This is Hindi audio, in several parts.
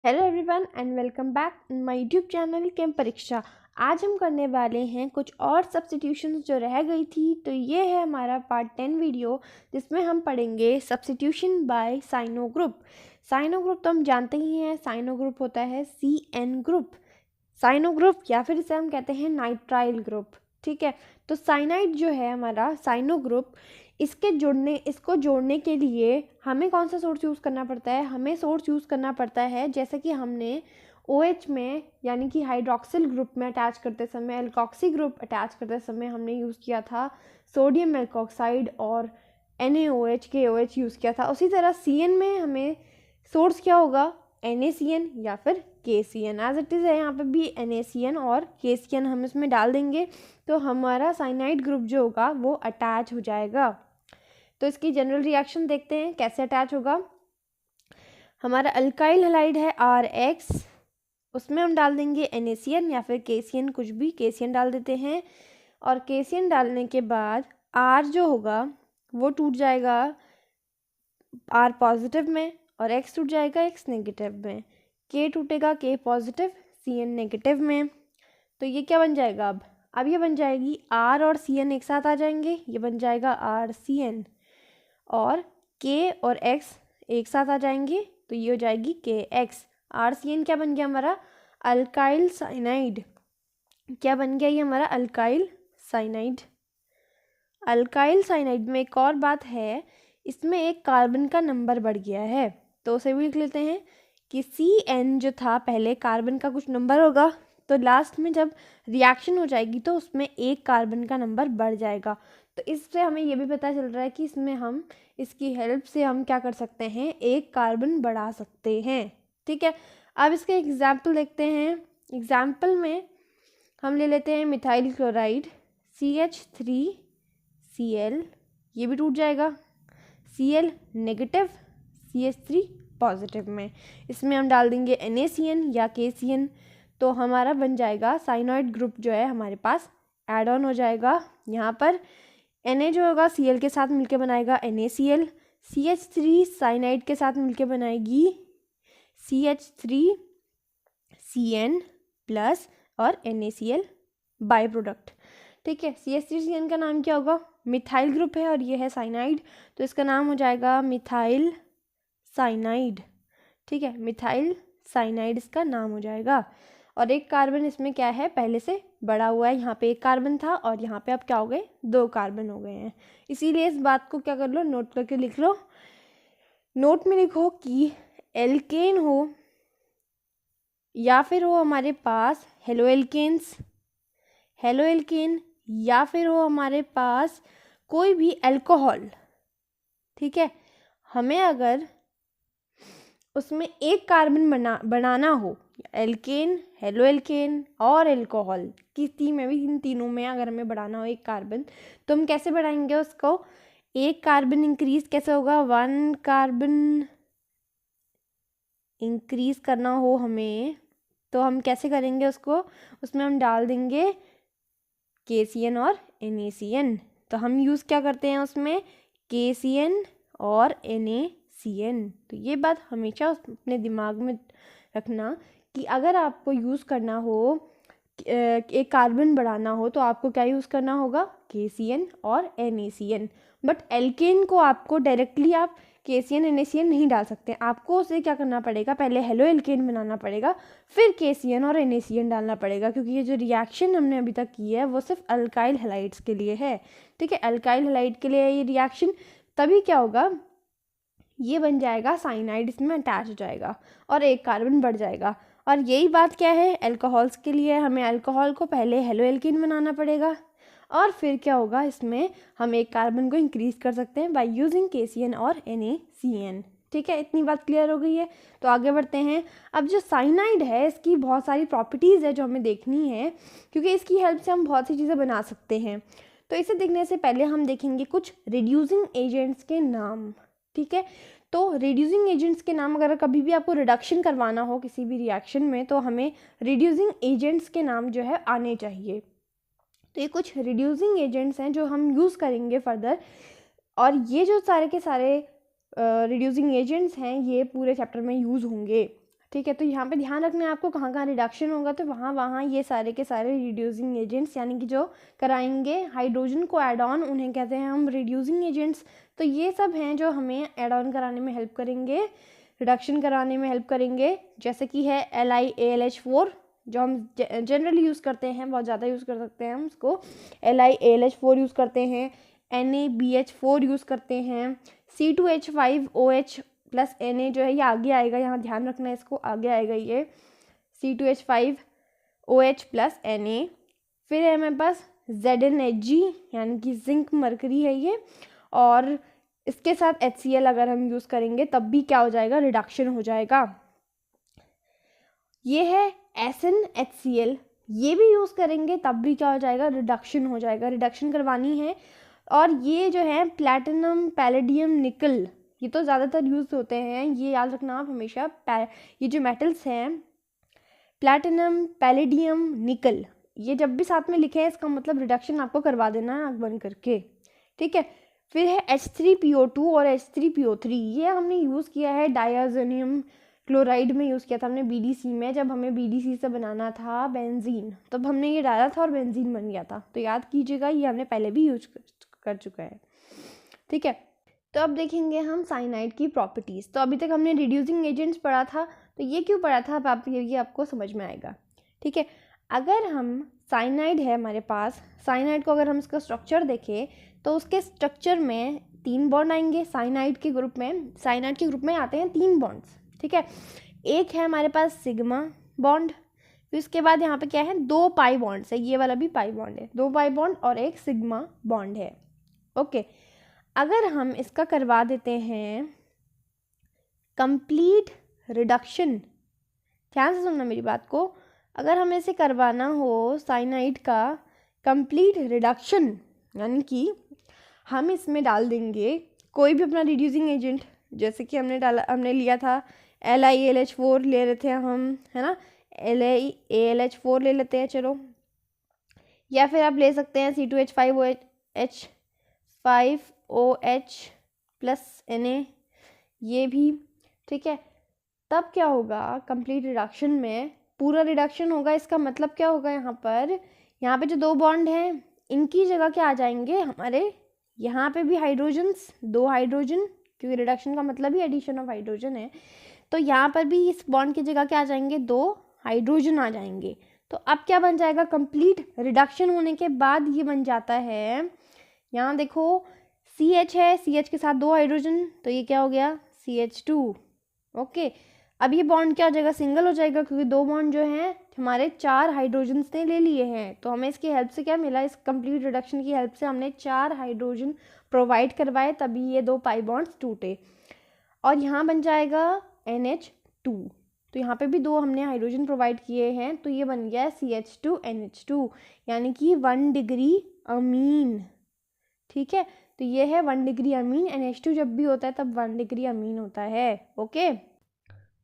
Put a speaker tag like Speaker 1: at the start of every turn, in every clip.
Speaker 1: Hello everyone and welcome back in my YouTube channel chem परीक्षा। आज हम करने वाले हैं कुछ और सब्स्टिट्यूशंस जो रह गई थी। तो ये है हमारा पार्ट 10 वीडियो जिसमें हम पढ़ेंगे substitution by cyano group. Cyano group तो हम जानते ही हैं, साइनो ग्रुप होता है CN ग्रुप, साइनो ग्रुप या फिर इसे हम कहते हैं नाइट्राइल ग्रुप। ठीक है, तो साइनाइड जो है हमारा साइनो ग्रुप, इसको जोड़ने के लिए हमें कौन सा सोर्स यूज़ करना पड़ता है? हमें सोर्स यूज़ करना पड़ता है जैसे कि हमने OH में यानी कि हाइड्रोक्सिल ग्रुप में अटैच करते समय, एल्कोक्सी ग्रुप अटैच करते समय हमने यूज़ किया था सोडियम एल्कोक्साइड और NaOH KOH यूज़ किया था। उसी तरह CN में हमें सोर्स क्या होगा? NaCN या फिर KCN। एज इट इज़ है, यहाँ पे भी NaCN और KCN हम इसमें डाल देंगे तो हमारा साइनाइड ग्रुप जो होगा वो अटैच हो जाएगा। तो इसकी जनरल रिएक्शन देखते हैं कैसे अटैच होगा। हमारा अल्काइल हैलाइड है RX, उसमें हम डाल देंगे NaCN या फिर KCN, कुछ भी KCN डाल देते हैं। और KCN डालने के बाद R जो होगा वो टूट जाएगा R पॉजिटिव में और X टूट जाएगा X नेगेटिव में, K टूटेगा K पॉजिटिव CN नेगेटिव में। तो ये क्या बन जाएगा? अब ये बन जाएगी R और CN एक साथ आ जाएंगे, ये बन जाएगा RCN, और K और X एक साथ आ जाएंगे तो ये हो जाएगी KX। RCN क्या बन गया हमारा? Alkyl cyanide. क्या बन गया ये हमारा? Alkyl cyanide. अल्काइल साइनाइड में एक और बात है, इसमें एक कार्बन का नंबर बढ़ गया है, तो उसे भी लिख लेते हैं कि CN जो था पहले कार्बन का कुछ नंबर होगा, तो लास्ट में जब रिएक्शन हो जाएगी तो उसमें एक कार्बन का नंबर बढ़ जाएगा। तो इससे हमें ये भी पता चल रहा है कि इसमें हम इसकी हेल्प से हम क्या कर सकते हैं? एक कार्बन बढ़ा सकते हैं। ठीक है, अब इसके एग्जाम्पल देखते हैं। एग्जाम्पल में हम ले लेते हैं मिथाइल क्लोराइड CH3Cl, ये भी टूट जाएगा, Cl नेगेटिव CH3 पॉजिटिव में। इसमें हम डाल देंगे NaCN या KCN, तो हमारा बन जाएगा साइनोइड ग्रुप जो है हमारे पास ऐड ऑन हो जाएगा। यहाँ पर Na जो होगा Cl के साथ मिलके बनाएगा NaCl, CH3 साइनाइड के साथ मिलके बनाएगी CH3CN प्लस और NaCl बाई प्रोडक्ट। ठीक है, CH3CN का नाम क्या होगा? मिथाइल ग्रुप है और ये है साइनाइड, तो इसका नाम हो जाएगा मिथाइल साइनाइड। ठीक है, मिथाइल साइनाइड इसका नाम हो जाएगा। और एक कार्बन इसमें क्या है? पहले से बड़ा हुआ है, यहाँ पे एक कार्बन था और यहाँ पे अब क्या हो गए? 2 कार्बन हो गए हैं। इसीलिए इस बात को क्या कर लो? नोट करके लिख लो। नोट में लिखो कि एल्केन हो या फिर हो हमारे पास हेलो एल्केन या फिर हो हमारे पास कोई भी अल्कोहल। ठीक है, हमें अगर उसमें एक कार्बन बनाना हो, एल्केन, हेलो एल्केन और अल्कोहल, किसी में भी, इन तीनों में अगर हमें बढ़ाना हो एक कार्बन, तो हम कैसे बढ़ाएंगे उसको? एक कार्बन इंक्रीज कैसे होगा? 1 कार्बन इंक्रीज करना हो हमें तो हम कैसे करेंगे उसको? उसमें हम डाल देंगे KCN और NaCN। तो हम यूज़ क्या करते हैं उसमें? KCN और NaCN। तो ये बात हमेशा अपने दिमाग में रखना कि अगर आपको यूज़ करना हो, एक कार्बन बढ़ाना हो, तो आपको क्या यूज़ करना होगा? KCN और NaCN। बट एल्केन को आपको डायरेक्टली आप KCN NaCN नहीं डाल सकते, आपको उसे क्या करना पड़ेगा? पहले हेलो एल्केन बनाना पड़ेगा, फिर KCN और NaCN डालना पड़ेगा, क्योंकि ये जो रिएक्शन हमने अभी तक की है वो सिर्फ अल्काइल हैलाइड्स के लिए है। ठीक है, अल्काइल हैलाइड के लिए ये रिएक्शन, तभी क्या होगा? ये बन जाएगा साइनाइड, इसमें अटैच हो जाएगा और एक कार्बन बढ़ जाएगा। और यही बात क्या है अल्कोहल्स के लिए? हमें अल्कोहल को पहले हेलो एल्केन बनाना पड़ेगा और फिर क्या होगा? इसमें हम एक कार्बन को इंक्रीज कर सकते हैं बाय यूजिंग KCN और NaCN। ठीक है, इतनी बात क्लियर हो गई है। तो आगे बढ़ते हैं। अब जो साइनाइड है इसकी बहुत सारी प्रॉपर्टीज़ है जो हमें देखनी है, क्योंकि इसकी हेल्प से हम बहुत सी चीज़ें बना सकते हैं। तो इसे देखने से पहले हम देखेंगे कुछ रिड्यूसिंग एजेंट्स के नाम। ठीक है, तो रिड्यूसिंग एजेंट्स के नाम, अगर कभी भी आपको रिडक्शन करवाना हो किसी भी रिएक्शन में, तो हमें रिड्यूसिंग एजेंट्स के नाम जो है आने चाहिए। तो ये कुछ रिड्यूसिंग एजेंट्स हैं जो हम यूज़ करेंगे फर्दर, और ये जो सारे के सारे रिड्यूसिंग एजेंट्स हैं ये पूरे चैप्टर में यूज़ होंगे। ठीक है। तो यहाँ पे ध्यान रखना है आपको कहाँ कहाँ रिडक्शन होगा, तो वहाँ वहाँ ये सारे के सारे रिड्यूसिंग एजेंट्स यानी कि जो कराएंगे हाइड्रोजन को ऐड ऑन, उन्हें कहते हैं हम रिड्यूसिंग एजेंट्स। तो ये सब हैं जो हमें ऐड ऑन कराने में हेल्प करेंगे, रिडक्शन कराने में हेल्प करेंगे। जैसे कि है LiAlH4 जो हम जनरली यूज़ करते हैं, बहुत ज़्यादा यूज़ कर सकते हैं हम उसको। LiAlH4 यूज़ करते हैं, NaBH4 यूज़ करते हैं, C2H5OH प्लस Na जो है ये आगे आएगा, यहाँ ध्यान रखना है इसको, आगे आएगा ये C2H5OH प्लस Na। फिर है हमारे पास ZnHg यानी कि जिंक मरकरी है ये, और इसके साथ HCl अगर हम यूज़ करेंगे तब भी क्या हो जाएगा, रिडक्शन हो जाएगा। ये है SnHCl, ये भी यूज़ करेंगे तब भी क्या हो जाएगा, रिडक्शन हो जाएगा, रिडक्शन करवानी है। और ये जो है प्लैटिनम पैलेडियम निकल, ये तो ज़्यादातर यूज़ होते हैं, ये याद रखना आप हमेशा। ये जो मेटल्स हैं प्लैटिनम पैलेडियम निकल, ये जब भी साथ में लिखे हैं इसका मतलब रिडक्शन आपको करवा देना है आँख बंद करके, ठीक है। फिर है H3PO2 और H3PO3, ये हमने यूज़ किया है डायाजोनियम क्लोराइड में यूज़ किया था हमने BDC में, जब हमें BDC से बनाना था बेंजीन तब हमने ये डाला था और बेंजीन बन गया था। तो याद कीजिएगा ये हमने पहले भी यूज कर चुका है, ठीक है। तो अब देखेंगे हम साइनाइड की प्रॉपर्टीज़। तो अभी तक हमने रिड्यूसिंग एजेंट्स पढ़ा था, तो ये क्यों पढ़ा था अब आप ये आपको समझ में आएगा, ठीक है। अगर हम साइनाइड है हमारे पास, साइनाइड को अगर हम इसका स्ट्रक्चर देखें तो उसके स्ट्रक्चर में 3 बॉन्ड आएंगे। साइनाइड के ग्रुप में आते हैं 3 बॉन्ड्स, ठीक है। एक है हमारे पास सिग्मा बॉन्ड, फिर उसके बाद यहाँ पे क्या है, 2 पाई बॉन्ड्स है, ये वाला भी पाई बॉन्ड है, 2 पाई बॉन्ड और एक सिग्मा बॉन्ड है, ओके। अगर हम इसका करवा देते हैं कंप्लीट रिडक्शन, ध्यान से सुनना मेरी बात को, अगर हमें इसे करवाना हो साइनाइड का कंप्लीट रिडक्शन, यानी कि हम इसमें डाल देंगे कोई भी अपना रिड्यूसिंग एजेंट, जैसे कि हमने लिया था LiAlH4 ले रहे थे हम, है ना, LiAlH4 ले लेते हैं चलो, या फिर आप ले सकते हैं C2H5OH प्लस Na, ये भी, ठीक है। तब क्या होगा, कंप्लीट रिडक्शन में पूरा रिडक्शन होगा। इसका मतलब क्या होगा, यहाँ पे जो 2 बॉन्ड हैं इनकी जगह क्या आ जाएंगे हमारे, यहाँ पे भी हाइड्रोजन्स, 2 हाइड्रोजन, क्योंकि रिडक्शन का मतलब ही एडिशन ऑफ हाइड्रोजन है, तो यहाँ पर भी इस बॉन्ड की जगह क्या आ जाएंगे, 2 हाइड्रोजन आ जाएंगे। तो अब क्या बन जाएगा, कंप्लीट रिडक्शन होने के बाद ये बन जाता है, यहाँ देखो CH है, CH के साथ 2 हाइड्रोजन, तो ये क्या हो गया CH2, ओके। अब ये बॉन्ड क्या हो जाएगा, सिंगल हो जाएगा, क्योंकि 2 बॉन्ड जो हैं हमारे 4 हाइड्रोजन्स ने ले लिए हैं। तो हमें इसकी हेल्प से क्या मिला, इस कंप्लीट रिडक्शन की हेल्प से हमने 4 हाइड्रोजन प्रोवाइड करवाए, तभी ये 2 पाई बॉन्ड्स टूटे, और यहाँ बन जाएगा NH2। तो यहाँ पे भी 2 हमने हाइड्रोजन प्रोवाइड किए हैं, तो ये बन गया CH2NH2, यानी कि 1 डिग्री अमीन, ठीक है। तो ये है 1 डिग्री अमीन, NH2 जब भी होता है तब 1 डिग्री अमीन होता है, ओके।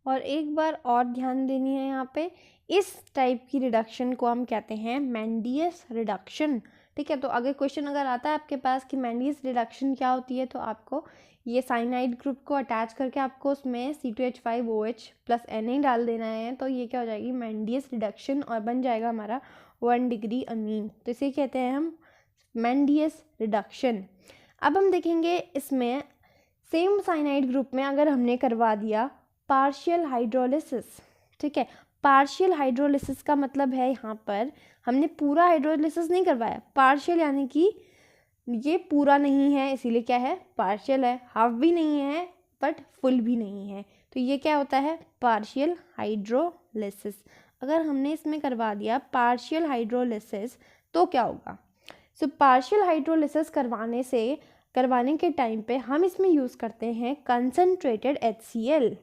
Speaker 1: और एक बार और ध्यान देनी है यहाँ पे, इस टाइप की रिडक्शन को हम कहते हैं मैंडियस रिडक्शन, ठीक है। तो अगर क्वेश्चन आता है आपके पास कि मैंडियस रिडक्शन क्या होती है, तो आपको ये साइनाइड ग्रुप को अटैच करके आपको उसमें C2H5OH प्लस Na डाल देना है, तो ये क्या हो जाएगी, मैंडियस रिडक्शन, और बन जाएगा हमारा 1 डिग्री अमीन। तो इसे कहते हैं हम मैंडियस रिडक्शन। अब हम देखेंगे इसमें सेम साइनाइड ग्रुप में अगर हमने करवा दिया पार्शियल हाइड्रोलिसिस, ठीक है। पार्शियल हाइड्रोलिसिस का मतलब है यहाँ पर हमने पूरा हाइड्रोलिसिस नहीं करवाया, पार्शियल यानी कि ये पूरा नहीं है, इसीलिए क्या है, पार्शियल है, हाफ भी नहीं है बट फुल भी नहीं है, तो ये क्या होता है, पार्शियल हाइड्रोलिसिस। अगर हमने इसमें करवा दिया पार्शियल हाइड्रोलिसिस तो क्या होगा, सो पार्शियल हाइड्रोलिसिस करवाने के टाइम पे हम इसमें यूज़ करते हैं कंसनट्रेटेड HCl।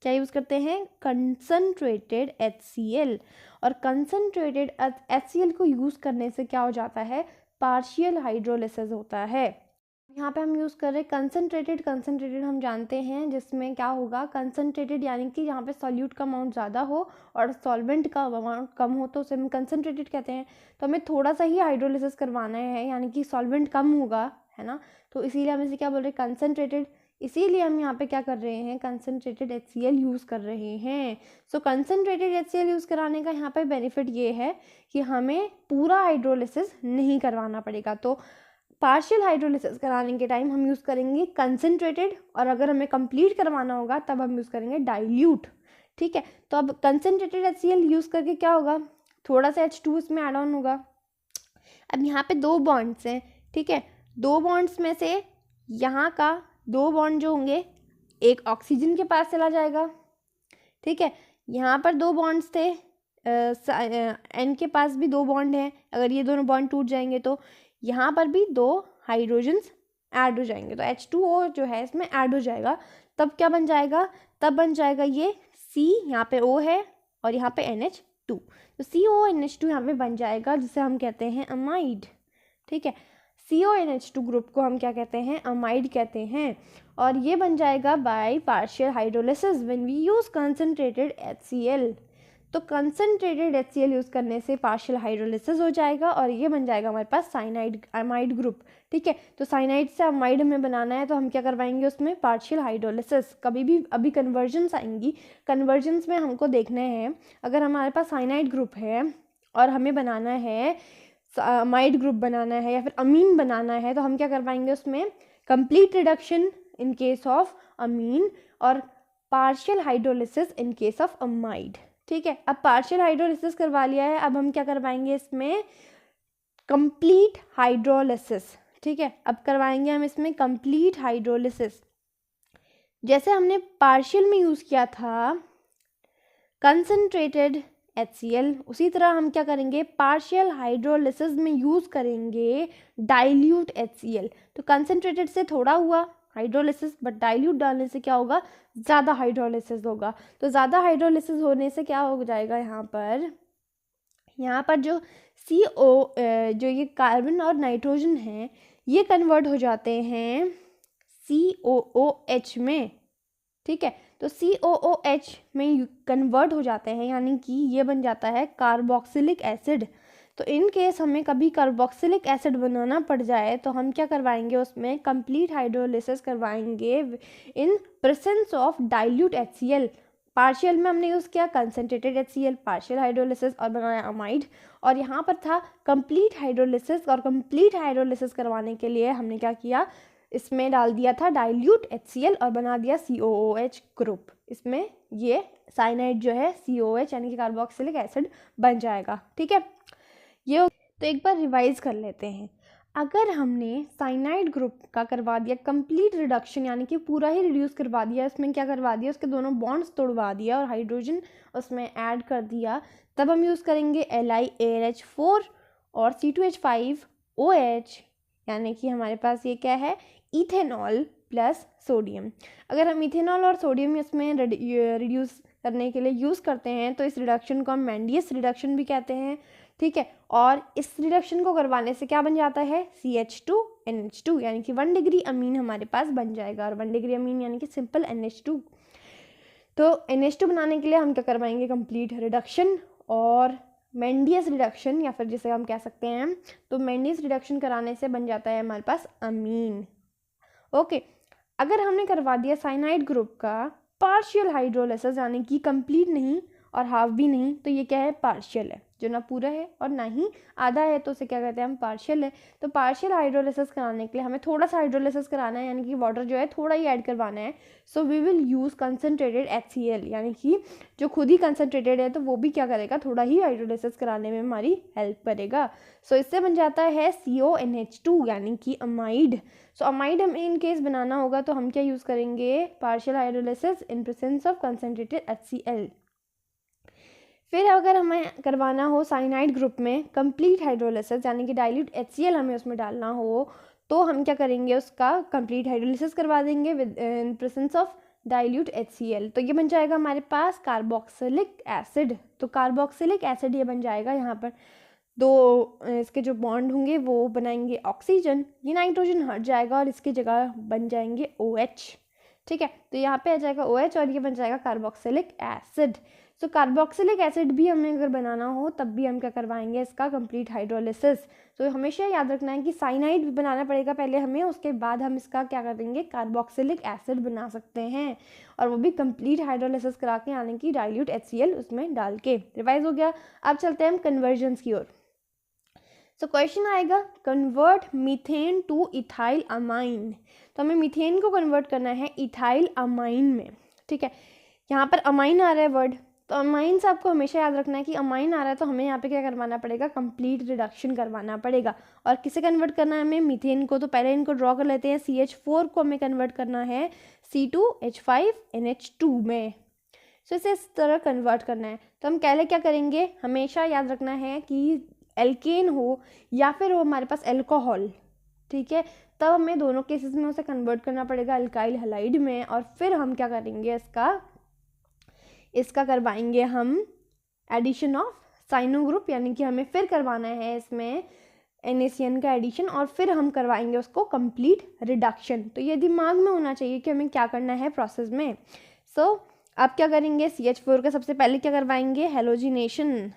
Speaker 1: क्या यूज़ करते हैं, कंसनट्रेटेड HCl। और कंसनट्रेटेड HCl को यूज़ करने से क्या हो जाता है, पार्शियल हाइड्रोलिसिस होता है। यहाँ पे हम यूज़ कर रहे हैं कंसनट्रेटेड हम जानते हैं जिसमें क्या होगा, कंसनट्रेटेड यानी कि यहाँ पे सॉल्यूट का अमाउंट ज़्यादा हो और सॉल्वेंट का अमाउंट कम हो, तो उसे हम कंसनट्रेटेड कहते हैं। तो हमें थोड़ा सा ही हाइड्रोलिसिस करवाना है, यानी कि सॉल्वेंट कम होगा, है ना, तो इसीलिए हम इसे क्या बोल रहे हैं, कंसनट्रेटेड। इसीलिए हम यहाँ पे क्या कर रहे हैं, कंसनट्रेटेड HCl यूज़ कर रहे हैं। सो कंसनट्रेटेड HCl यूज़ कराने का यहाँ पे बेनिफिट ये है कि हमें पूरा हाइड्रोलिसिस नहीं करवाना पड़ेगा। तो पार्शियल हाइड्रोलिसिस कराने के टाइम हम यूज़ करेंगे कंसनट्रेटेड, और अगर हमें कंप्लीट करवाना होगा तब हम यूज़ करेंगे डाइल्यूट। ठीक है, तो अब कंसनट्रेटेड HCl यूज़ करके क्या होगा, थोड़ा सा H2 इसमें ऐड ऑन होगा। अब यहाँ पे 2 बॉन्ड्स हैं, ठीक है, 2 बॉन्ड्स में से यहाँ का 2 बॉन्ड जो होंगे, एक ऑक्सीजन के पास चला जाएगा। ठीक है, यहाँ पर 2 बॉन्ड्स थे, N के पास भी 2 बॉन्ड हैं। अगर ये दोनों बॉन्ड टूट जाएंगे तो यहाँ पर भी 2 हाइड्रोजन्स ऐड हो जाएंगे, तो H2O जो है इसमें ऐड हो जाएगा। तब क्या बन जाएगा, तब बन जाएगा ये C, यहाँ पे O है और यहाँ पे NH2, तो CONH2 यहाँ पे बन जाएगा, जिसे हम कहते हैं अमाइड। ठीक है, CONH2 ग्रुप को हम क्या कहते हैं, अमाइड कहते हैं। और ये बन जाएगा by partial hydrolysis when we use concentrated HCl। तो कंसनट्रेटेड HCl यूज़ करने से पार्शियल हाइड्रोलिसिस हो जाएगा और ये बन जाएगा हमारे पास साइनाइड अमाइड ग्रुप। ठीक है, तो साइनाइड से अमाइड हमें बनाना है, तो हम क्या करवाएंगे उसमें पार्शियल हाइड्रोलिसिस। कभी भी अभी कन्वर्जन्स आएंगी, कन्वर्जन्स में हमको देखना है, अगर हमारे पास साइनाइड ग्रुप है और हमें बनाना है अमाइड ग्रुप बनाना है या फिर अमीन बनाना है, तो हम क्या करवाएंगे उसमें complete reduction in case of amine और partial hydrolysis in case of amide. ठीक है, अब पार्शियल हाइड्रोलिसिस करवा लिया है, अब हम क्या करवाएंगे इसमें कंप्लीट हाइड्रोलिसिस। ठीक है, अब करवाएंगे हम इसमें कंप्लीट हाइड्रोलिसिस। जैसे हमने पार्शियल में यूज़ किया था कंसनट्रेटेड HCl, उसी तरह हम क्या करेंगे पार्शियल हाइड्रोलिसिस में यूज़ करेंगे डाइल्यूट HCl। तो कंसनट्रेटेड से थोड़ा हुआ हाइड्रोलिसिस, बट डाइल्यूट डालने से क्या होगा, ज़्यादा हाइड्रोलिसिस होगा। तो ज़्यादा हाइड्रोलिसिस होने से क्या हो जाएगा, यहाँ पर जो CO जो ये कार्बन और नाइट्रोजन है ये कन्वर्ट हो जाते हैं COOH में। ठीक है, तो COOH में कन्वर्ट हो जाते हैं, यानी कि ये बन जाता है कार्बोक्सिलिक एसिड। तो इन केस हमें कभी कार्बोक्सिलिक एसिड बनाना पड़ जाए तो हम क्या करवाएंगे उसमें कंप्लीट हाइड्रोलिसिस करवाएंगे in presence of dilute HCl। Partial में हमने यूज़ किया कंसनट्रेटेड HCl, पार्शियल हाइड्रोलिसिस और बनाया अमाइड, और यहाँ पर था कंप्लीट हाइड्रोलिसिस। और कंप्लीट हाइड्रोलिसिस करवाने के लिए हमने क्या किया, इसमें डाल दिया था डाइल्यूट HCl और बना दिया COOH ग्रुप। इसमें ये साइनाइड जो है COOH यानी कि कार्बोक्सिलिक एसिड बन जाएगा। ठीक है, ये तो एक बार रिवाइज कर लेते हैं। अगर हमने साइनाइड ग्रुप का करवा दिया कंप्लीट रिडक्शन, यानी कि पूरा ही रिड्यूस करवा दिया, इसमें क्या करवा दिया, उसके दोनों बॉन्ड्स तोड़वा दिया और हाइड्रोजन उसमें ऐड कर दिया, तब हम यूज़ करेंगे LiAlH4 और C2H5OH, यानी कि हमारे पास ये क्या है, इथेनॉल प्लस सोडियम। अगर हम इथेनॉल और सोडियम इसमें रिड्यूस करने के लिए यूज़ करते हैं तो इस रिडक्शन को हम मेंडियस रिडक्शन भी कहते हैं। ठीक है, और इस रिडक्शन को करवाने से क्या बन जाता है, CH2NH2, यानी कि 1 डिग्री अमीन हमारे पास बन जाएगा। और 1 डिग्री अमीन यानी कि सिंपल NH2। तो NH2 बनाने के लिए हम क्या करवाएंगे कंप्लीट रिडक्शन और मेंडियस रिडक्शन, या फिर जिसे हम कह सकते हैं, तो मेंडियस रिडक्शन कराने से बन जाता है हमारे पास अमीन। ओके, अगर हमने करवा दिया साइनाइड ग्रुप का पार्शियल हाइड्रोलिसिस, यानी कि कंप्लीट नहीं और हाफ भी नहीं, तो ये क्या है, पार्शियल है, जो ना पूरा है और ना ही आधा है, तो उसे क्या कहते हैं हम, पार्शियल है। तो पार्शियल हाइड्रोलिसिस कराने के लिए हमें थोड़ा सा हाइड्रोलिसिस कराना है, यानी कि वाटर जो है थोड़ा ही ऐड करवाना है। So we will use concentrated HCl, यानी कि जो खुद ही कंसनट्रेटेड है तो वो भी क्या करेगा, थोड़ा ही हाइड्रोलिसिस कराने में हमारी हेल्प करेगा। सो इससे बन जाता है CONH2, यानी कि अमाइड। सो अमाइड हमें इन केस बनाना होगा तो हम क्या यूज़ करेंगे, partial hydrolysis in presence of concentrated HCl। फिर अगर हमें करवाना हो साइनाइड ग्रुप में कंप्लीट हाइड्रोलिसिस, यानी कि डाइल्यूट HCl हमें उसमें डालना हो, तो हम क्या करेंगे, उसका कंप्लीट हाइड्रोलिसिस करवा देंगे with in presence of dilute HCl। तो ये बन जाएगा हमारे पास कार्बोक्सिलिक एसिड। तो कार्बोक्सिलिक एसिड ये बन जाएगा, यहाँ पर 2 इसके जो बॉन्ड होंगे वो बनाएंगे ऑक्सीजन, ये नाइट्रोजन हट जाएगा और इसकी जगह बन जाएंगे OH। ठीक है, तो यहाँ पे आ जाएगा OH और ये बन जाएगा कार्बोक्सिलिक एसिड। सो कार्बोक्सिलिक एसिड भी हमें अगर बनाना हो तब भी हम क्या करवाएंगे, इसका कंप्लीट हाइड्रोलिसिस। तो हमेशा याद रखना है कि साइनाइड भी बनाना पड़ेगा पहले हमें, उसके बाद हम इसका क्या करेंगे, कार्बोक्सिलिक एसिड बना सकते हैं, और वो भी कंप्लीट हाइड्रोलिसिस करा के, यानी कि डाइल्यूट HCl उसमें डाल के। रिवाइज हो गया। अब चलते हैं हम कन्वर्जन्स की ओर। सो क्वेश्चन आएगा, convert methane two ethyl amine. तो हमें मीथेन को कन्वर्ट करना है इथाइल अमाइन में, ठीक है। यहाँ पर अमाइन आ रहा है वर्ड, तो अमाइन से आपको हमेशा याद रखना है कि अमाइन आ रहा है तो हमें यहाँ पे क्या करवाना पड़ेगा, कंप्लीट रिडक्शन करवाना पड़ेगा। और किसे कन्वर्ट करना है हमें, मीथेन को। तो पहले इनको ड्रॉ कर लेते हैं। CH4 को हमें कन्वर्ट करना है C2H5NH2 में। सो इसे इस तरह कन्वर्ट करना है। तो हम पहले क्या करेंगे, हमेशा याद रखना है कि एल्केन हो या फिर हो हमारे पास एल्कोहल, ठीक है, तब हमें दोनों केसेस में उसे कन्वर्ट करना पड़ेगा अल्काइल हैलाइड में। और फिर हम क्या करेंगे, इसका करवाएंगे हम एडिशन ऑफ साइनो ग्रुप, यानी कि हमें फिर करवाना है इसमें NaCN का एडिशन, और फिर हम करवाएंगे उसको कंप्लीट रिडक्शन। तो ये दिमाग में होना चाहिए कि हमें क्या करना है प्रोसेस में। सो अब क्या करेंगे, CH4 का सबसे पहले क्या करवाएंगे, हेलोजिनेशन।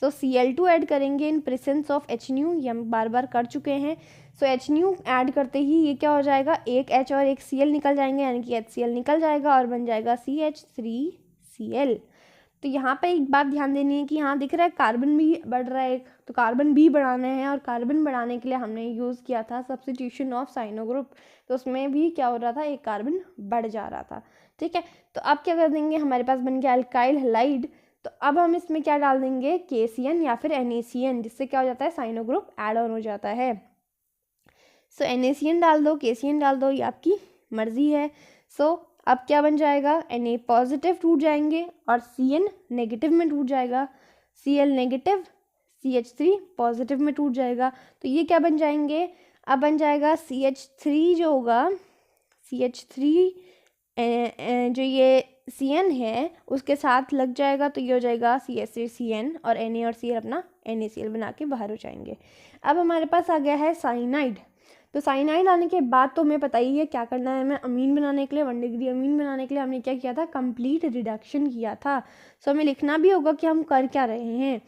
Speaker 1: सो Cl2 ऐड करेंगे इन प्रेजेंस ऑफ HNu, ये हम बार बार कर चुके हैं। सो HNu ऐड करते ही ये क्या हो जाएगा, एक H और एक Cl निकल जाएंगे, यानी कि HCl निकल जाएगा और बन जाएगा CH3Cl। तो यहाँ पे एक बात ध्यान देनी है कि यहाँ दिख रहा है कार्बन भी बढ़ रहा है एक, तो कार्बन भी बढ़ाना है, और कार्बन बढ़ाने के लिए हमने यूज़ किया था सब्स्टिट्यूशन ऑफ साइनो ग्रुप। तो उसमें भी क्या हो रहा था, एक कार्बन बढ़ जा रहा था, ठीक है। तो अब क्या कर देंगे, हमारे पास बन गया अल्काइल हैलाइड। तो अब हम इसमें क्या डाल देंगे, KCN या फिर NaCN, जिससे क्या हो जाता है, साइनो ग्रुप ऐड ऑन हो जाता है। सो NaCN डाल दो, KCN डाल दो, ये आपकी मर्जी है। सो अब क्या बन जाएगा, Na पॉजिटिव टूट जाएंगे और CN नेगेटिव में टूट जाएगा, Cl नेगेटिव, CH3 पॉजिटिव में टूट जाएगा। तो ये क्या बन जाएंगे, अब बन जाएगा CH3 जो होगा, CH3 जो ये CN है उसके साथ लग जाएगा, तो ये हो जाएगा CH3CN, और Na और Cl अपना NaCl बना के बाहर हो जाएंगे। अब हमारे पास आ गया है साइनाइड। तो साइनाइड आने के बाद तो हमें पता ही है क्या करना है हमें, अमीन बनाने के लिए, 1 डिग्री अमीन बनाने के लिए हमने क्या किया था, कंप्लीट रिडक्शन किया था। सो हमें लिखना भी होगा कि हम कर क्या रहे हैं।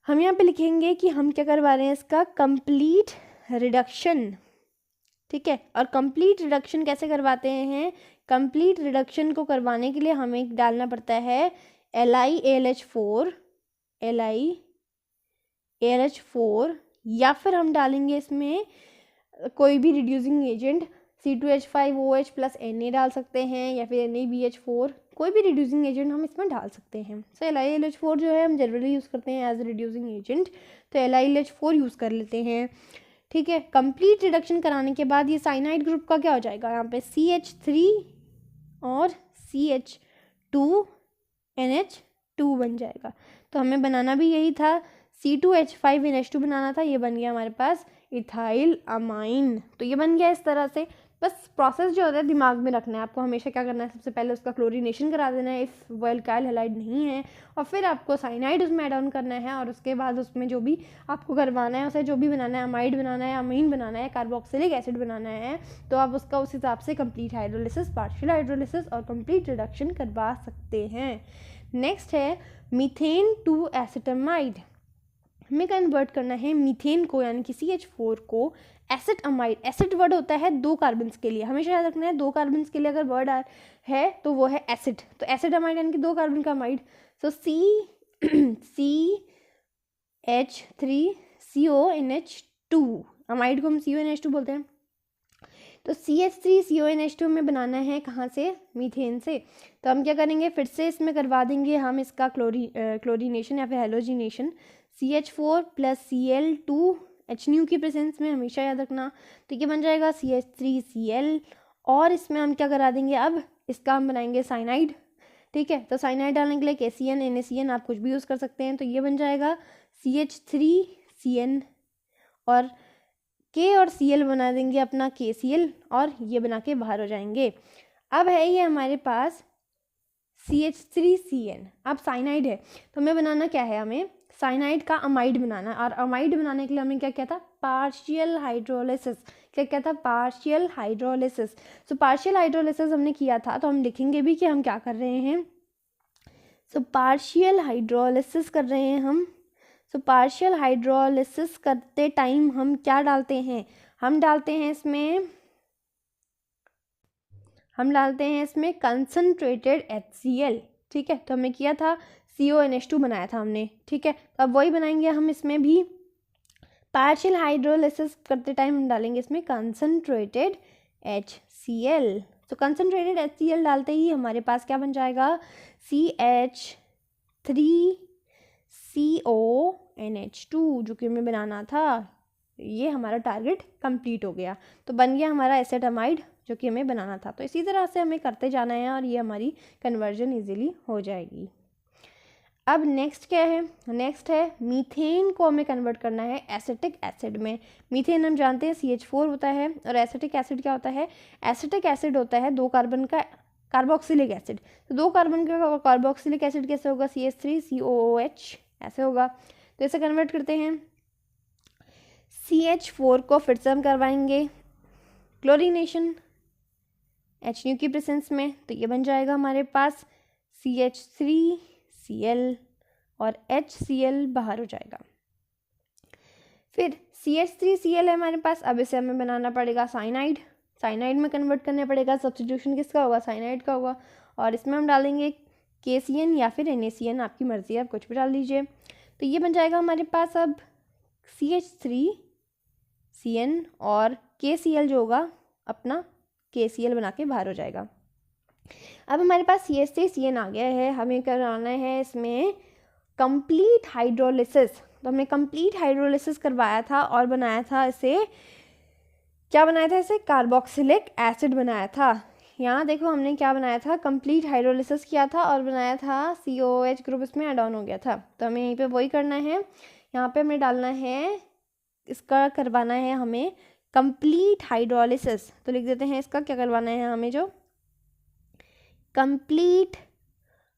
Speaker 1: हम यहाँ पे लिखेंगे कि हम क्या करवा रहे हैं, इसका कंप्लीट रिडक्शन, ठीक है। और कंप्लीट रिडक्शन कैसे करवाते हैं, कंप्लीट रिडक्शन को करवाने के लिए हमें डालना पड़ता है LiAlH4, या फिर हम डालेंगे इसमें कोई भी reducing agent, C2H5OH plus Na डाल सकते हैं, या फिर NaBH4, कोई भी रिड्यूसिंग एजेंट हम इसमें डाल सकते हैं। सो LiAlH4 जो है हम जनरली यूज़ करते हैं एज रिड्यूसिंग एजेंट, तो LiAlH4 यूज़ कर लेते हैं, ठीक है। कंप्लीट रिडक्शन कराने के बाद ये साइनाइड ग्रुप का क्या हो जाएगा, यहाँ पे CH3 और CH2NH2 बन जाएगा। तो हमें बनाना भी यही था, C2H5NH2 बनाना था, ये बन गया हमारे पास इथाइल अमाइन। तो ये बन गया इस तरह से। बस प्रोसेस जो होता है दिमाग में रखना है आपको, हमेशा क्या करना है, सबसे पहले उसका क्लोरीनेशन करा देना है इफ़ वो अल्काइल हैलाइड नहीं है, और फिर आपको साइनाइड उसमें ऐड ऑन करना है, और उसके बाद उसमें जो भी आपको करवाना है, उसे जो भी बनाना है, अमाइड बनाना है, अमीन बनाना है, कार्बोक्सिलिक एसिड बनाना है, तो आप उसका उस हिसाब से कंप्लीट हाइड्रोलिसिस, पार्शियल हाइड्रोलिसिस और कंप्लीट रिडक्शन करवा सकते हैं। नेक्स्ट है मीथेन टू एसिटामाइड। हमें कन्वर्ट करना है मीथेन को, यानी कि CH4 को एसिड अमाइड। एसिड वर्ड होता है 2 कार्बन्स के लिए, हमेशा याद रखना है 2 कार्बन्स के लिए अगर वर्ड है तो वो है एसिड। तो एसिड अमाइड यानी कि 2 कार्बन का अमाइड। सो CH3CONH2, अमाइड को हम CONH2 बोलते हैं। तो CH3CONH2 में बनाना है कहाँ से, मीथेन से। तो हम क्या करेंगे, फिर से इसमें करवा देंगे हम इसका क्लोरीनेशन या फिर halogenation, CH4 plus Cl2 HNu की प्रेजेंस में, हमेशा याद रखना। तो ये बन जाएगा CH3Cl, और इसमें हम क्या करा देंगे, अब इसका हम बनाएंगे साइनाइड, ठीक है। तो साइनाइड डालने के लिए KCN NaCN आप कुछ भी यूज़ कर सकते हैं। तो ये बन जाएगा CH3CN, और K और Cl बना देंगे अपना KCl, और ये बना के बाहर हो जाएंगे। अब है ये हमारे पास CH3CN। अब साइनाइड है तो हमें बनाना क्या है, हमें साइनाइड का अमाइड बनाना, और अमाइड बनाने के लिए हमें क्या किया था, पार्शियल हाइड्रोलिसिस। क्या था, partial hydrolysis. So partial hydrolysis हमने किया था, तो हम लिखेंगे भी कि हम क्या कर रहे हैं, सो पार्शियल हाइड्रोलिसिस कर रहे हैं हम। सो पार्शियल हाइड्रोलिसिस करते टाइम हम क्या डालते हैं, हम डालते हैं इसमें कंसनट्रेटेड HCl। ठीक है, तो हमने किया था CONH2 बनाया था हमने। ठीक है, तो अब वही बनाएंगे हम इसमें भी। पार्शियल हाइड्रोलिसिस करते टाइम हम डालेंगे इसमें कंसनट्रेटेड HCl। तो कंसनट्रेटेड HCl डालते ही हमारे पास क्या बन जाएगा, CH3CONH2 जो कि हमें बनाना था। ये हमारा टारगेट कंप्लीट हो गया, तो बन गया हमारा एसेटामाइड जो कि हमें बनाना था। तो इसी तरह से हमें करते जाना है और ये हमारी कन्वर्जन इजीली हो जाएगी। अब नेक्स्ट क्या है, नेक्स्ट है मीथेन को हमें कन्वर्ट करना है एसिटिक एसिड में। मीथेन हम जानते हैं CH4 होता है, और एसिटिक एसिड क्या होता है, एसिटिक एसिड होता है 2 कार्बन का कार्बोक्सिलिक एसिड। तो 2 कार्बन का कार्बोक्सिलिक एसिड कैसे होगा, CH3COOH ऐसे होगा। तो इसे कन्वर्ट करते हैं। CH4 को फिर से हम करवाएंगे क्लोरीनेशन HNU की प्रेजेंस में, तो ये बन जाएगा हमारे पास CH3Cl और HCl बाहर हो जाएगा। फिर CH3Cl है हमारे पास, अब इसे हमें बनाना पड़ेगा साइनाइड। साइनाइड में कन्वर्ट करना पड़ेगा, सब्स्टिट्यूशन किसका होगा, साइनाइड का होगा। और इसमें हम डालेंगे KCN या फिर NaCN, आपकी मर्जी है, आप कुछ भी डाल दीजिए। तो ये बन जाएगा हमारे पास अब CH3CN और KCl जो होगा अपना KCl बना के बाहर हो जाएगा। अब हमारे पास CH3CN आ गया है, हमें कराना है इसमें कंप्लीट हाइड्रोलिसिस। तो हमने कंप्लीट हाइड्रोलिसिस करवाया था और बनाया था इसे, क्या बनाया था, इसे कार्बोक्सिलिक एसिड बनाया था। यहाँ देखो हमने क्या बनाया था, कंप्लीट हाइड्रोलिसिस किया था और बनाया था COOH ग्रुप इसमें ऐड ऑन हो गया था। तो हमें यहीं पे वही करना है, यहाँ पे हमें डालना है, इसका करवाना है हमें कंप्लीट हाइड्रोलिसिस। तो लिख देते हैं इसका क्या करवाना है हमें, जो कंप्लीट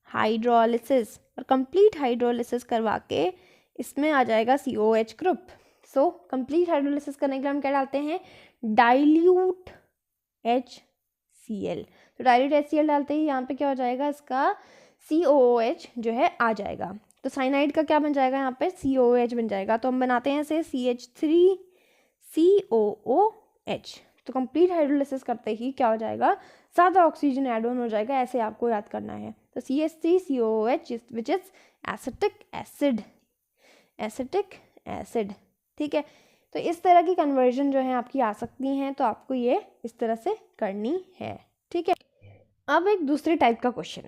Speaker 1: हाइड्रोलिसिस। और कंप्लीट हाइड्रोलिसिस करवा के इसमें आ जाएगा COH group. So complete hydrolysis करने के लिए हम क्या डालते हैं, डाइल्यूट HCl। तो डाइल्यूट HCl डालते ही यहाँ पे क्या हो जाएगा, इसका COOH जो है आ जाएगा। तो साइनाइड का क्या बन जाएगा, यहाँ पे COOH बन जाएगा। तो हम बनाते हैं इसे CH3COOH। तो कंप्लीट हाइड्रोलिसिस करते ही क्या हो जाएगा, ज़्यादा ऑक्सीजन ऐड ऑन हो जाएगा, ऐसे आपको याद करना है। तो CH3COOH which is acetic acid, acetic acid. ठीक है, तो इस तरह की कन्वर्जन जो है आपकी आ सकती हैं, तो आपको ये इस तरह से करनी है। ठीक है, अब एक दूसरे टाइप का क्वेश्चन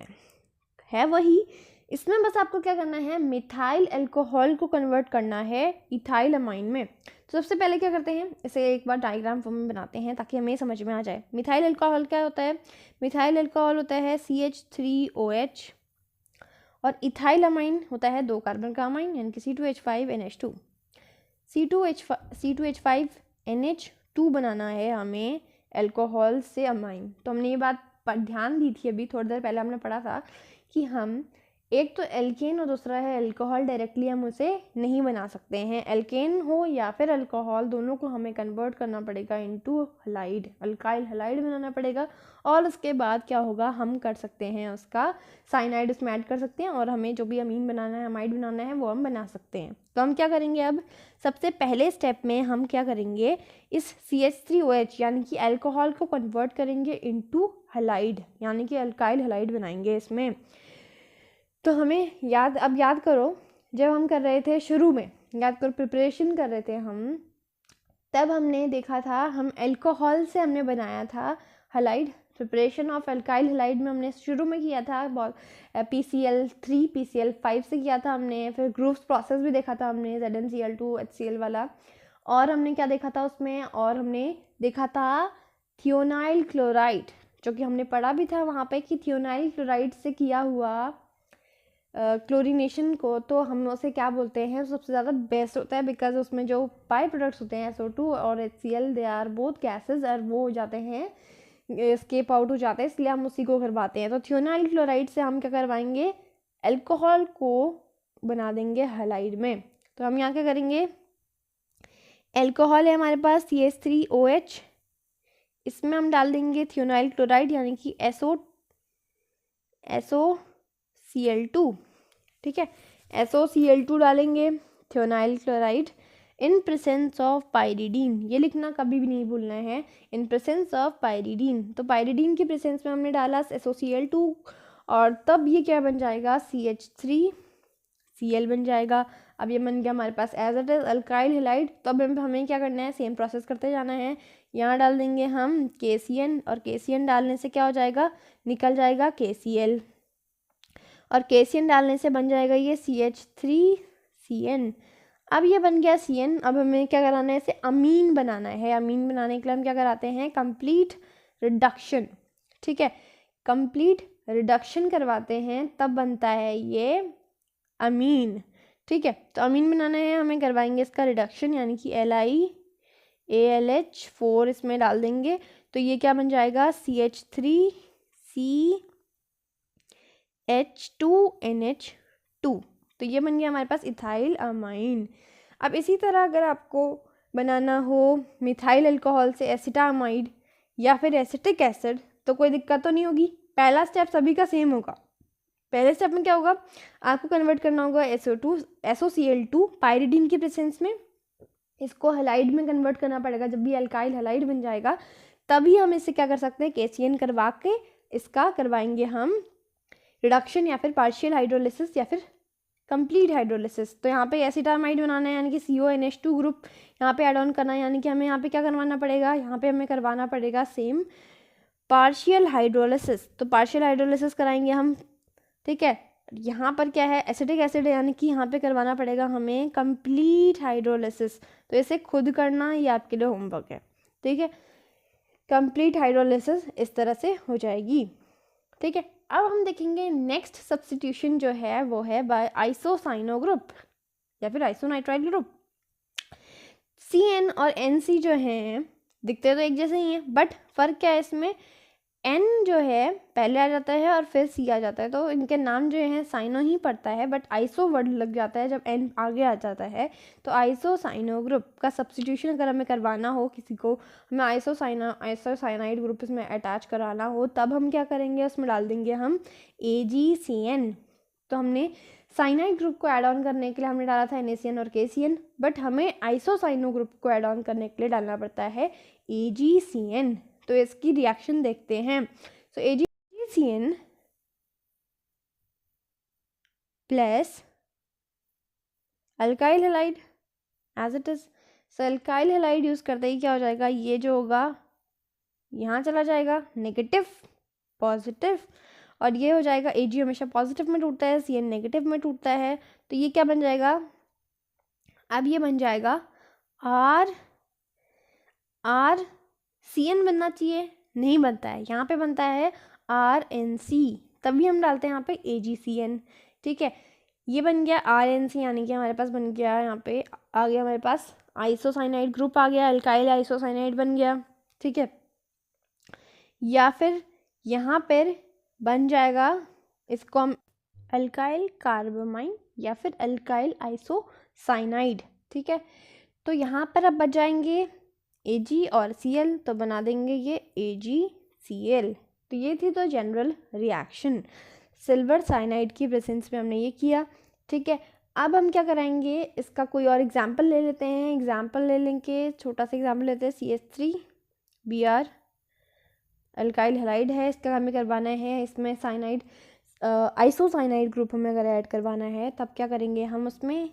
Speaker 1: है वही, इसमें बस आपको क्या करना है, मिथाइल अल्कोहल को कन्वर्ट करना है इथाइल अमाइन में। तो सबसे पहले क्या करते हैं, इसे एक बार डायग्राम फॉर्म में बनाते हैं ताकि हमें समझ में आ जाए। मिथाइल अल्कोहल क्या होता है, मिथाइल अल्कोहल होता है CH3OH, और इथाइल अमाइन होता है 2 कार्बन का अमाइन यानी कि C2H5NH2। C2H5NH2 बनाना है हमें अल्कोहल से अमाइन। तो हमने ये बात पर ध्यान दी थी, अभी थोड़ी देर पहले हमने पढ़ा था कि हम एक तो एल्केन और दूसरा है अल्कोहल, डायरेक्टली हम उसे नहीं बना सकते हैं। एल्केन हो या फिर अल्कोहल, दोनों को हमें कन्वर्ट करना पड़ेगा इनटू हलाइड, अल्काइल हलाइड बनाना पड़ेगा। और उसके बाद क्या होगा, हम कर सकते हैं उसका साइनाइड उसमें ऐड कर सकते हैं, और हमें जो भी अमीन बनाना है, अमाइड बनाना है, वो हम बना सकते हैं। तो हम क्या करेंगे, अब सबसे पहले स्टेप में हम क्या करेंगे, इस CH3OH यानी कि अल्कोहल को कन्वर्ट करेंगे इनटू हलाइड यानी कि अल्काइल हलाइड बनाएंगे इसमें। तो हमें याद करो, जब हम कर रहे थे शुरू में, याद करो प्रिपरेशन कर रहे थे हम, तब हमने देखा था, हम अल्कोहल से हमने बनाया था halide. Preparation of alkyl halide में हमने शुरू में किया था PCl3 PCl5 से किया था हमने। फिर ग्रुप्स प्रोसेस भी देखा था हमने, ZnCl2 HCl वाला। और हमने क्या देखा था उसमें, और हमने देखा था थियोनाइल क्लोराइड, जो कि हमने पढ़ा भी था वहाँ पे कि थियोनाइल क्लोराइड से किया हुआ क्लोरीनेशन को तो हम उसे क्या बोलते हैं, सबसे ज़्यादा बेस्ट होता है, बिकॉज उसमें जो बाई प्रोडक्ट्स होते हैं SO2 और HCl, they are both gases, और वो हो जाते हैं, स्केप आउट हो जाते हैं, इसलिए हम उसी को करवाते हैं। तो थियोनाइल क्लोराइड से हम क्या करवाएंगे, अल्कोहल को बना देंगे हलाइड में। तो हम यहाँ क्या करेंगे, अल्कोहल है हमारे पास CH3OH, इसमें हम डाल देंगे थियोनाइल क्लोराइड यानी कि SO Cl2, ठीक है। SOCl2 डालेंगे, thionyl chloride, in presence of pyridine, ये लिखना कभी भी नहीं भूलना है, इन प्रेजेंस ऑफ पाइरिडीन। तो पाइरिडीन की प्रेजेंस में हमने डाला SOCl2 और तब ये क्या बन जाएगा, CH3Cl बन जाएगा। अब ये बन गया हमारे पास as it is alkyl halide. तो अब हमें क्या करना है, सेम प्रोसेस करते जाना है। यहाँ डाल देंगे हम KCN और KCN डालने से क्या हो जाएगा, निकल जाएगा KCl और KCN डालने से बन जाएगा ये CH3CN। अब ये बन गया CN। अब हमें क्या कराना है, इसे अमीन बनाना है। अमीन बनाने के लिए हम क्या कराते हैं, कंप्लीट रिडक्शन, ठीक है, कंप्लीट रिडक्शन करवाते हैं, तब बनता है ये अमीन, ठीक है। तो अमीन बनाना है, हमें करवाएंगे इसका रिडक्शन, यानी कि LiAlH4 इसमें डाल देंगे। तो ये क्या बन जाएगा, CH3CH2NH2। तो ये बन गया हमारे पास इथाइल अमाइन। अब इसी तरह अगर आपको बनाना हो मिथाइल अल्कोहल से एसिटामाइड या फिर एसिटिक एसिड, तो कोई दिक्कत तो नहीं होगी। पहला स्टेप सभी का सेम होगा। पहले स्टेप में क्या होगा, आपको कन्वर्ट करना होगा SOCl2 पाइरिडीन की प्रेजेंस में, इसको हैलाइड में कन्वर्ट करना पड़ेगा। जब भी अल्काइल हैलाइड बन जाएगा तभी हम इससे क्या कर सकते हैं, KCN करवा के इसका करवाएंगे हम रिडक्शन या फिर पार्शियल हाइड्रोलिसिस या फिर कंप्लीट हाइड्रोलिसिस। तो यहाँ पे एसिटामाइड बनाना है, यानी कि CONH2 ग्रुप यहाँ पे ऐड ऑन करना है, यानी कि हमें यहाँ पे क्या करवाना पड़ेगा, यहाँ पे हमें करवाना पड़ेगा सेम पार्शियल हाइड्रोलिसिस। तो पार्शियल हाइड्रोलिसिस कराएंगे हम, ठीक है। यहाँ पर क्या है, एसिटिक एसिड है, यानी कि यहाँ पे करवाना पड़ेगा हमें कंप्लीट हाइड्रोलिसिस। तो इसे खुद करना, ये आपके लिए होमवर्क है, ठीक है। कंप्लीट हाइड्रोलिसिस इस तरह से हो जाएगी, ठीक है। अब हम देखेंगे नेक्स्ट सब्स्टिट्यूशन जो है वो है बाय आइसोसाइनो ग्रुप या फिर आइसोनाइट्राइल ग्रुप। CN और NC जो हैं दिखते तो एक जैसे ही हैं, बट फर्क क्या है इसमें, N जो है पहले आ जाता है और फिर C आ जाता है, तो इनके नाम जो हैं साइनो ही पड़ता है, बट आइसो वर्ड लग जाता है जब N आगे आ जाता है। तो आइसोसाइनो ग्रुप का सब्स्टिट्यूशन अगर हमें करवाना हो, किसी को हमें आइसोसाइनाइड ग्रुप इसमें अटैच कराना हो, तब हम क्या करेंगे, उसमें डाल देंगे हम AgCN। तो हमने साइनाइड ग्रुप को ऐड ऑन करने के लिए हमने डाला था NaCN और KCN, बट हमें आइसोसाइनो ग्रुप को ऐड ऑन करने के लिए डालना पड़ता है AgCN। तो इसकी रिएक्शन देखते हैं। So AgCN plus alkyl halide as it is. So alkyl halide use करते ही क्या हो जाएगा, ये जो होगा यहाँ चला जाएगा नेगेटिव पॉजिटिव, और ये हो जाएगा Ag हमेशा पॉजिटिव में टूटता है, CN नेगेटिव में टूटता है। तो ये क्या बन जाएगा, अब ये बन जाएगा RCN बनना चाहिए, नहीं बनता है, यहाँ पे बनता है RNC, तभी हम डालते हैं यहाँ पे AgCN, ठीक है। ये बन गया RNC, यानी कि हमारे पास बन गया, यहाँ पे आ गया हमारे पास आइसोसाइनाइड ग्रुप आ गया, अल्काइल आइसोसाइनाइड बन गया, ठीक है। या फिर यहाँ पर बन जाएगा, इसको हम अल्काइल कार्बामाइन या फिर अल्काइल आइसोसाइनाइड, ठीक है। तो यहाँ पर अब बच जाएंगे Ag और Cl, तो बना देंगे ये AgCl। तो ये थी तो जनरल रिएक्शन, सिल्वर साइनाइड की प्रेजेंस में हमने ये किया, ठीक है। अब हम क्या कराएंगे, इसका कोई और एग्जाम्पल ले लेते हैं। एग्जाम्पल ले लेंगे, छोटा सा एग्जाम्पल लेते हैं, CH3Br अल्काइल हैलाइड है, इसका हमें करवाना है इसमें साइनाइड आइसोसाइनाइड ग्रुप हमें अगर ऐड करवाना है, तब क्या करेंगे, हम उसमें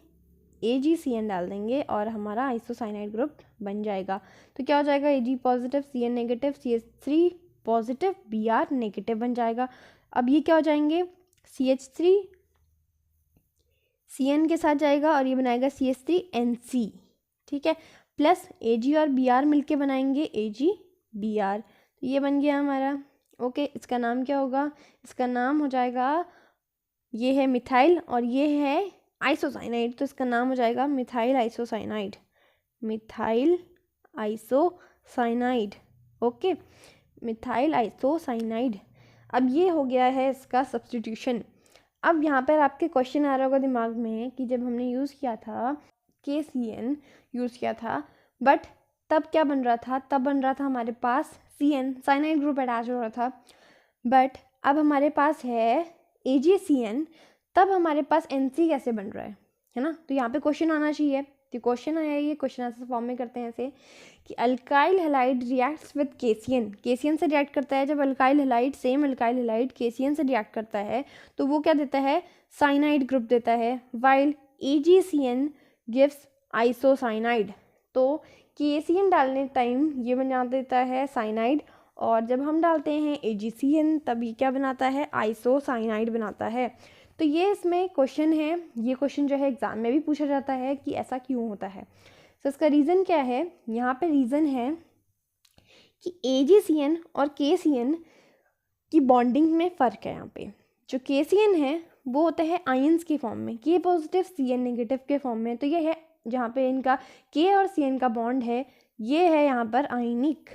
Speaker 1: AgCN डाल देंगे और हमारा आइसोसाइनाइड ग्रुप बन जाएगा। तो क्या हो जाएगा, Ag positive, CN negative, CH3 positive, Br negative बन जाएगा। अब ये क्या हो जाएंगे, CH3 CN के साथ जाएगा और ये बनाएगा CH3NC, ठीक है, प्लस Ag और Br मिलके बनाएंगे AgBr। तो ये बन गया हमारा, ओके। इसका नाम क्या होगा, इसका नाम हो जाएगा, ये है मिथाइल और ये है आइसोसाइनाइड, तो इसका नाम हो जाएगा methyl isocyanide, methyl isocyanide, okay, methyl isocyanide. अब ये हो गया है इसका सब्स्टिट्यूशन। अब यहाँ पर आपके क्वेश्चन आ रहा होगा दिमाग में कि जब हमने यूज़ किया था KCN यूज़ किया था, बट तब क्या बन रहा था, तब बन रहा था हमारे पास CN साइनाइड ग्रुप अटैच हो रहा था, बट अब हमारे पास है AgCN, तब हमारे पास NC कैसे बन रहा है ना। तो यहाँ पे क्वेश्चन आना चाहिए। तो क्वेश्चन आया, ये क्वेश्चन आंसर फॉर्म में करते हैं ऐसे कि alkyl halide reacts with KCN, KCN से रिएक्ट करता है। जब alkyl halide, same alkyl halide KCN से रिएक्ट करता है तो वो क्या देता है, साइनाइड ग्रुप देता है, वाइल AgCN गिव्स आइसोसाइनाइड। तो KCN डालने टाइम ये बना देता है साइनाइड, और जब हम डालते हैं AgCN तब ये क्या बनाता है, आइसोसाइनाइड बनाता है। तो ये इसमें क्वेश्चन है, ये क्वेश्चन जो है एग्ज़ाम में भी पूछा जाता है कि ऐसा क्यों होता है। तो इसका रीज़न क्या है, यहाँ पे रीज़न है कि AgCN और KCN की बॉन्डिंग में फ़र्क है। यहाँ पे जो KCN है वो होता है आयंस के फॉर्म में, K पॉजिटिव CN नेगेटिव के फॉर्म में। तो ये है जहाँ पे इनका K और CN का बॉन्ड है, ये है यहाँ पर आयनिक,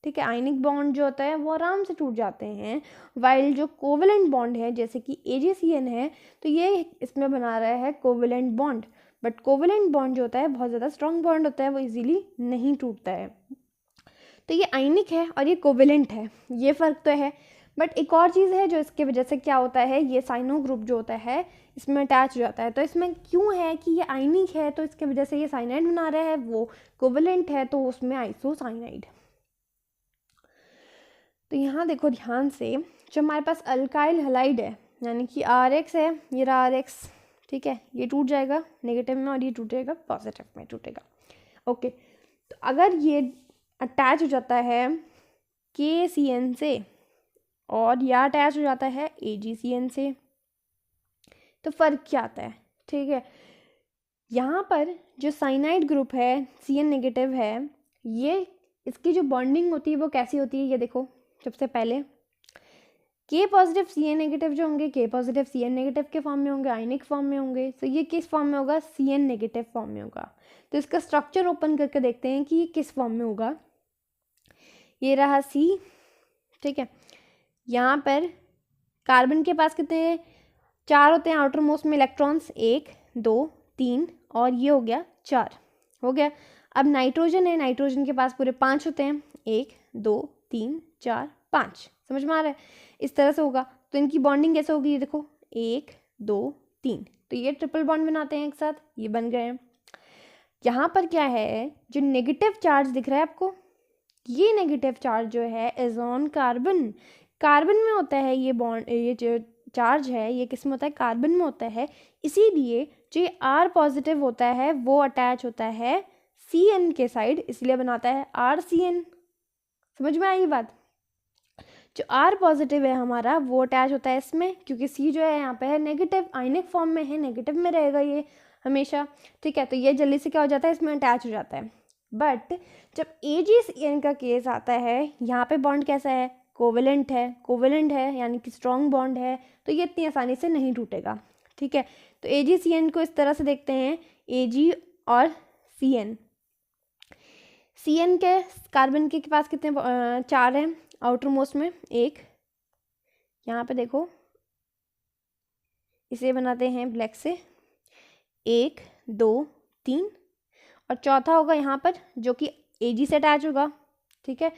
Speaker 1: ठीक है। आयनिक बॉन्ड जो होता है वो आराम से टूट जाते हैं, वाइल जो कोवेलेंट बॉन्ड है जैसे कि AgCN है तो ये इसमें बना रहा है covalent bond, but covalent bond जो होता है बहुत ज़्यादा स्ट्रॉन्ग बॉन्ड होता है, वो इजीली नहीं टूटता है। तो ये आयनिक है और ये कोवेलेंट है, ये फ़र्क तो है। बट एक और चीज़ है जो इसके वजह से क्या होता है, ये साइनो ग्रुप जो होता है इसमें अटैच हो जाता है। तो इसमें क्यों है कि ये आयनिक है तो इसके वजह से ये साइनाइड बना रहा है, वो कोवेलेंट है तो उसमें आइसोसाइनाइड। तो यहाँ देखो ध्यान से, जो हमारे पास अल्काइल हैलाइड है यानी कि RX है, ये रहा RX, ठीक है, ये टूट जाएगा नेगेटिव में और ये टूटेगा पॉजिटिव में टूटेगा। ओके, तो अगर ये अटैच हो जाता है KCN से और यह अटैच हो जाता है AgCN से, तो फ़र्क क्या आता है, ठीक है। यहाँ पर जो साइनाइड ग्रुप है CN नेगेटिव है, ये इसकी जो बॉन्डिंग होती है वो कैसी होती है, ये देखो। सबसे पहले K पॉजिटिव CN नेगेटिव जो होंगे, K पॉजिटिव CN नेगेटिव के फॉर्म में होंगे, आयनिक फॉर्म में होंगे। तो ये किस फॉर्म में होगा, CN नेगेटिव फॉर्म में होगा। तो इसका स्ट्रक्चर ओपन करके देखते हैं कि ये किस फॉर्म में होगा। ये रहा C, ठीक है। यहाँ पर कार्बन के पास कितने 4 होते हैं आउटर मोस्ट में इलेक्ट्रॉन्स, 1 2 3, और ये हो गया 4 हो गया। अब नाइट्रोजन है, नाइट्रोजन के पास पूरे 5 होते हैं, 1 2 3 4 5, समझ में आ रहा है, इस तरह से होगा। तो इनकी बॉन्डिंग कैसे होगी, ये देखो 1 2 3, तो ये ट्रिपल बॉन्ड बनाते हैं एक साथ, ये बन गए हैं। यहाँ पर क्या है, जो नेगेटिव चार्ज दिख रहा है आपको, ये नेगेटिव चार्ज जो है इज ऑन कार्बन, कार्बन में होता है ये बॉन्ड, ये जो चार्ज है ये किस में होता है, कार्बन में होता है। इसीलिए जो ये R पॉजिटिव होता है वो अटैच होता है CN के साइड, इसलिए बनाता है RCN। समझ में आई बात, जो R पॉजिटिव है हमारा वो अटैच होता है इसमें, क्योंकि C जो है यहाँ पे है नेगेटिव, आयनिक फॉर्म में है, नेगेटिव में रहेगा ये हमेशा, ठीक है। तो ये जल्दी से क्या हो जाता है, इसमें अटैच हो जाता है। बट जब AgCN का केस आता है, यहाँ पे बॉन्ड कैसा है, कोवेलेंट है, कोवेलेंट है यानी कि स्ट्रॉन्ग बॉन्ड है, तो ये इतनी आसानी से नहीं टूटेगा, ठीक है। तो AgCN को इस तरह से देखते हैं, Ag और CN के कार्बन के पास कितने 4 हैं आउटर मोस्ट में, 1, यहाँ पे देखो इसे बनाते हैं ब्लैक से, 1 2 3, और चौथा होगा यहाँ पर जो कि Ag से अटैच होगा, ठीक है।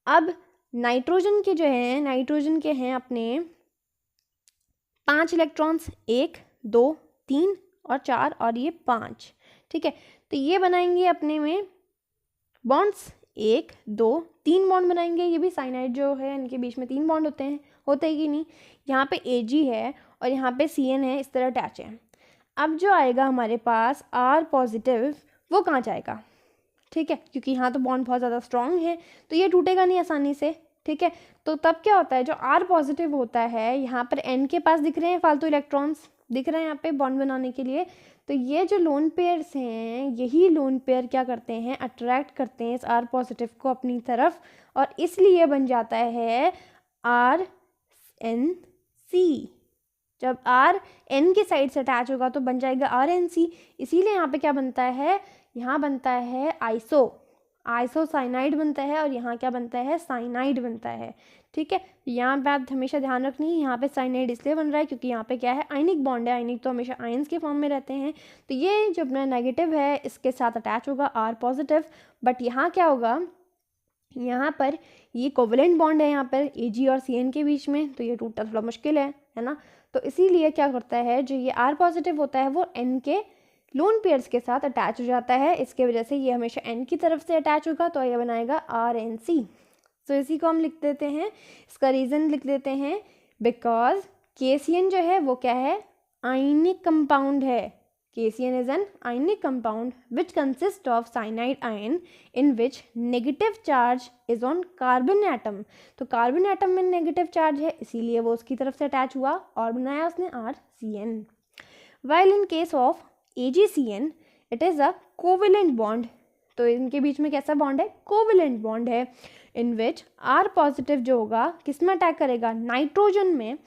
Speaker 1: अब नाइट्रोजन के जो हैं, नाइट्रोजन के हैं अपने 5 इलेक्ट्रॉन्स, 1 2 3 और 4, और ये 5, ठीक है। तो ये बनाएंगे अपने में बॉन्ड्स, 1 2 3 बॉन्ड बनाएंगे। ये भी साइनाइड जो है इनके बीच में 3 बॉन्ड होते हैं, होते ही कि नहीं। यहाँ पे Ag है और यहाँ पे CN है, इस तरह अटैच है। अब जो आएगा हमारे पास R पॉजिटिव, वो कहाँ जाएगा, ठीक है, क्योंकि यहाँ तो बॉन्ड बहुत ज़्यादा स्ट्रॉन्ग है तो ये टूटेगा नहीं आसानी से, ठीक है। तो तब क्या होता है, जो R पॉजिटिव होता है, यहाँ पर N के पास दिख रहे हैं फालतू इलेक्ट्रॉन्स दिख रहे हैं यहाँ पे बॉन्ड बनाने के लिए, तो ये जो लोन पेयर्स हैं, यही लोन पेयर क्या करते हैं, अट्रैक्ट करते हैं इस R पॉजिटिव को अपनी तरफ, और इसलिए बन जाता है RNC। जब R N के साइड से अटैच होगा तो बन जाएगा RNC। इसीलिए यहाँ पे क्या बनता है, यहाँ बनता है आइसोसाइनाइड बनता है, और यहाँ क्या बनता है, साइनाइड बनता है, ठीक है। यहाँ बात हमेशा ध्यान रखनी है, यहाँ पे साइनाइड इसलिए बन रहा है क्योंकि यहाँ पे क्या है, आयनिक बॉन्ड है, आयनिक तो हमेशा आयंस के फॉर्म में रहते हैं। तो ये जो अपना नेगेटिव है इसके साथ अटैच होगा R पॉजिटिव, बट यहाँ क्या होगा, यहाँ पर ये कोवेलेंट बॉन्ड है यहाँ पर Ag और CN के बीच में, तो ये टूटना थोड़ा मुश्किल है ना। तो इसीलिए क्या करता है, जो ये R पॉजिटिव होता है वो N के लोन पेयर्स के साथ अटैच हो जाता है। इसके वजह से ये हमेशा N की तरफ से अटैच होगा, तो ये बनाएगा RNC। तो इसी को हम लिख देते हैं, इसका रीज़न लिख देते हैं, बिकॉज KCN जो है वो क्या है, आयनिक कंपाउंड है। KCN is an ionic compound which consists of cyanide ion in which negative charge is on carbon atom। तो कार्बन एटम में नेगेटिव चार्ज है, इसीलिए वो उसकी तरफ से अटैच हुआ और बनाया उसने RCN। While in case of AgCN it is a covalent bond। तो इनके बीच में कैसा बॉन्ड है, कोवेलेंट बॉन्ड है, इन विच R पॉजिटिव जो होगा किस में अटैक करेगा, नाइट्रोजन में।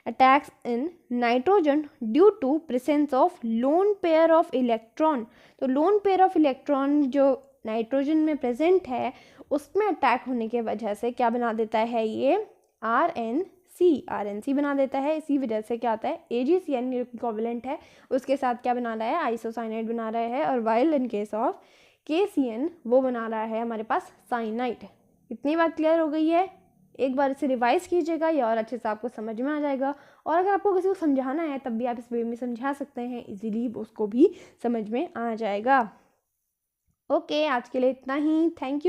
Speaker 1: Attacks in nitrogen due to presence of lone pair of electron. तो लोन पेयर ऑफ इलेक्ट्रॉन जो नाइट्रोजन में प्रेजेंट है उसमें अटैक होने के वजह से क्या बना देता है, ये RNC बना देता है। इसी वजह से क्या आता है, AgCN कोवेलेंट है, उसके साथ क्या बना रहा है, आइसोसाइनाइड बना रहा है। और while in case of KCN वो बना रहा है हमारे पास साइनाइड। इतनी बात क्लियर हो गई है, एक बार इसे रिवाइज कीजिएगा या और अच्छे से आपको समझ में आ जाएगा। और अगर आपको किसी को समझाना है तब भी आप इस वे में समझा सकते हैं, इजीली उसको भी समझ में आ जाएगा। ओके, आज के लिए इतना ही। Thank you.